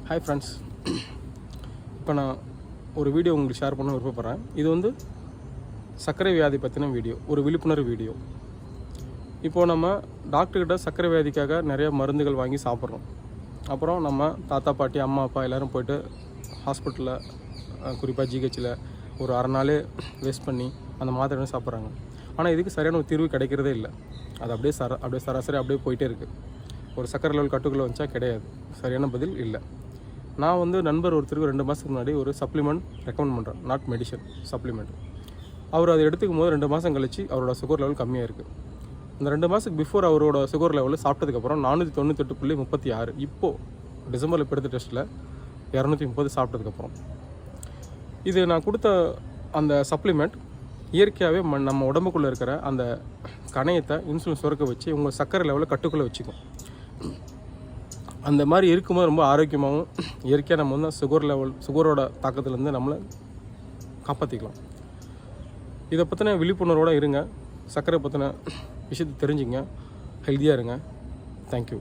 Hi friends, இப்போ நான் ஒரு வீடியோ உங்களுக்கு ஷேர் பண்ண விருப்பப்படுறேன். இது வந்து சர்க்கரை வியாதி பற்றின வீடியோ, ஒரு விழிப்புணர்வு வீடியோ. இப்போது நம்ம டாக்டர்கிட்ட சர்க்கரை வியாதிக்காக நிறைய மருந்துகள் வாங்கி சாப்பிட்றோம். அப்புறம் நம்ம தாத்தா பாட்டி அம்மா அப்பா எல்லோரும் போய்ட்டு ஹாஸ்பிட்டலில், குறிப்பாக ஜிஹெச்சில் ஒரு அரை நாளே வேஸ்ட் பண்ணி அந்த மாத்திரை சாப்பிட்றாங்க. ஆனால் இதுக்கு சரியான ஒரு தீர்வு கிடைக்கிறதே இல்லை. அது அப்படியே சராசரி அப்படியே போயிட்டே இருக்குது. ஒரு சர்க்கரை லெவல் கட்டுக்குள்ளே வந்துச்சா கிடையாது, சரியான பதில் இல்லை. நான் வந்து நண்பர் ஒருத்தருக்கு 2 மாதத்துக்கு முன்னாடி ஒரு சப்ளிமெண்ட் ரெக்கமெண்ட் பண்ணுறேன், நாட் மெடிசன், சப்ளிமெண்ட். அவர் அதை எடுத்துக்கும் போது 2 மாதம் கழிச்சு அவரோட சுகர் லெவல் கம்மியாக இருக்குது. இந்த 2 மாதத்துக்கு பிஃபோர் அவரோட சுகர் லெவலில் சாப்பிட்டதுக்கப்புறம் 498.36. இப்போது டிசம்பரில் இப்போ எடுத்த டெஸ்ட்டில் 230 சாப்பிட்டதுக்கப்புறம். இது நான் கொடுத்த அந்த சப்ளிமெண்ட் இயற்கையாகவே நம்ம உடம்புக்குள்ளே இருக்கிற அந்த கணையத்தை இன்சுலின் சுரக்க வச்சு உங்கள் சர்க்கரை லெவலில் கட்டுக்குள்ளே வச்சுக்கும். அந்த மாதிரி இருக்கும்போது ரொம்ப ஆரோக்கியமாகவும் இயற்கையாக நம்ம வந்து சுகரோட தாக்கத்துலேருந்து நம்மளை காப்பாற்றிக்கலாம். இதை பற்றின விழிப்புணர்வோடு இருங்க. சர்க்கரை பற்றின விஷயத்தை தெரிஞ்சுங்க. ஹெல்த்தியாக இருங்க. தேங்க்யூ.